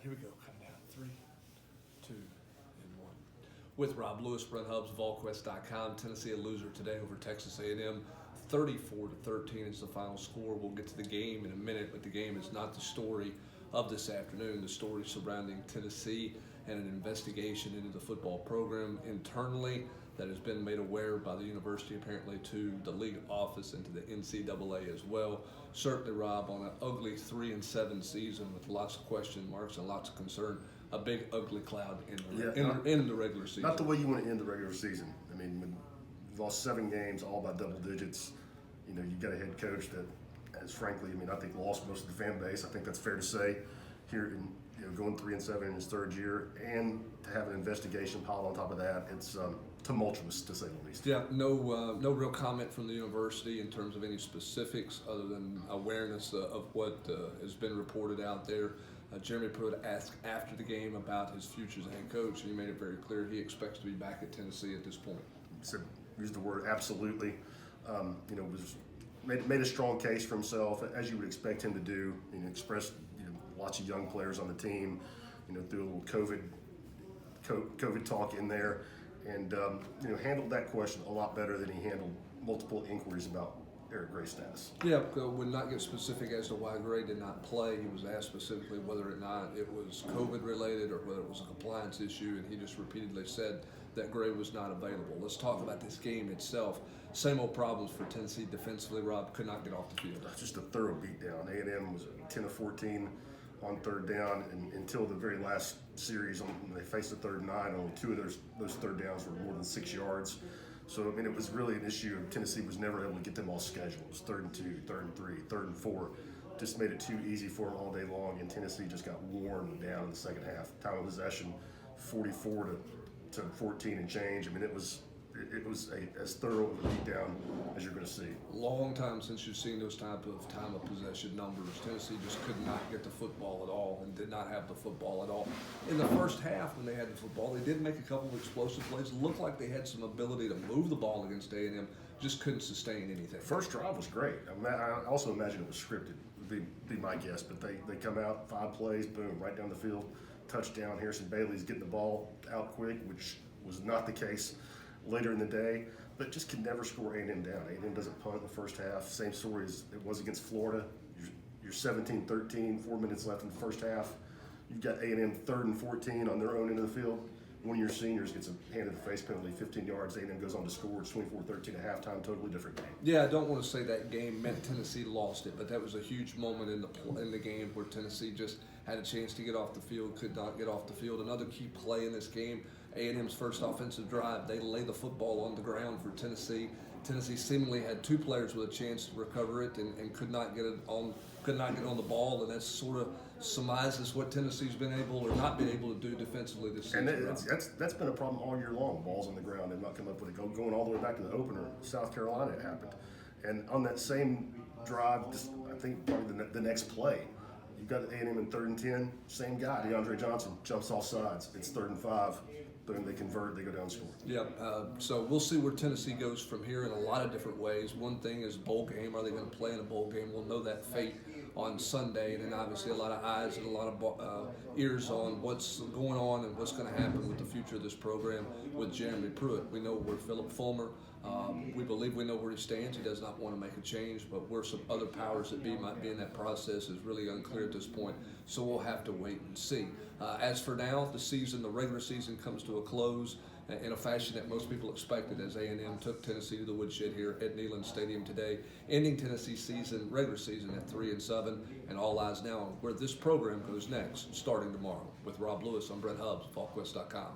Here we go. Count down. 3, 2, and 1. With Rob Lewis, Brent Hubbs, Volquest.com. Tennessee a loser today over Texas A&M. 34-13 is the final score. We'll get to the game in a minute, but the game is not the story of this afternoon. The story surrounding Tennessee and an investigation into the football program internally that has been made aware by the university apparently to the league office and to the NCAA as well. Certainly, Rob, on an ugly 3-7 season with lots of question marks and lots of concern, a big ugly cloud in the regular season. Not the way you want to end the regular season. I mean, when you've lost 7 games, all by double digits, you've got a head coach that has frankly, I think lost most of the fan base. I think that's fair to say here in going 3-7 in his third year, and to have an investigation piled on top of that, it's tumultuous to say the least. Yeah, no real comment from the university in terms of any specifics other than awareness of what has been reported out there. Jeremy Pruitt asked after the game about his future as a head coach, and he made it very clear he expects to be back at Tennessee at this point. So used the word absolutely. Made a strong case for himself, as you would expect him to do. Expressed lots of young players on the team. Threw a little COVID talk in there, and handled that question a lot better than he handled multiple inquiries about Eric Gray's status. Yeah, would not get specific as to why Gray did not play. He was asked specifically whether or not it was COVID related or whether it was a compliance issue, and he just repeatedly said that Gray was not available. Let's talk about this game itself. Same old problems for Tennessee defensively. Rob could not get off the field. Just a thorough beatdown. A&M was 10 of 14 on third down, and until the very last series, when they faced a 3rd and 9, only 2 of those third downs were more than 6 yards. So, it was really an issue. Tennessee was never able to get them all scheduled. It was 3rd and 2, 3rd and 3, 3rd and 4. Just made it too easy for them all day long, and Tennessee just got worn down in the second half. Time of possession, 44 to 14 and change. It was as thorough of a beatdown as you're going to see. Long time since you've seen those type of time of possession numbers. Tennessee just could not get the football at all and did not have the football at all. In the first half, when they had the football, they did make a couple of explosive plays. It looked like they had some ability to move the ball against A&M, just couldn't sustain anything. First drive was great. I also imagine it was scripted, would be my guess. But they come out, 5 plays, boom, right down the field, touchdown. Harrison Bailey's getting the ball out quick, which was not the case later in the day, but just could never score A&M down. A&M doesn't punt in the first half. Same story as it was against Florida. You're 17-13, 4 minutes left in the first half. You've got A&M 3rd and 14 on their own end of the field. One of your seniors gets a hand-in-the-face penalty, 15 yards. A&M goes on to score. It's 24-13 at halftime. Totally different game. Yeah, I don't want to say that game meant Tennessee lost it, but that was a huge moment in the game where Tennessee just had a chance to get off the field, could not get off the field. Another key play in this game, A&M's first offensive drive, they lay the football on the ground for Tennessee. Tennessee seemingly had 2 players with a chance to recover it and could not get on the ball, and that sort of surmises what Tennessee's been able or not been able to do defensively this season. And that's been a problem all year long. Balls on the ground, they've not come up with it. Going all the way back to the opener, South Carolina, it happened. And on that same drive, I think probably the next play, you've got A&M in 3rd and 10, same guy, DeAndre Johnson, jumps off sides. It's 3rd and 5. Boom, they convert, they go down and score. Yeah, so we'll see where Tennessee goes from here in a lot of different ways. One thing is bowl game. Are they going to play in a bowl game? We'll know that fate on Sunday, and then obviously a lot of eyes and a lot of ears on what's going on and what's going to happen with the future of this program with Jeremy Pruitt. We know where Philip Fulmer, we believe we know where he stands. He does not want to make a change, but where some other powers that be might be in that process is really unclear at this point, so we'll have to wait and see. As for now, the regular season comes to a close in a fashion that most people expected as A&M took Tennessee to the woodshed here at Neyland Stadium today, ending Tennessee's regular season at 3-7, and all eyes now on where this program goes next, starting tomorrow. With Rob Lewis, I'm Brent Hubbs, Volquest.com.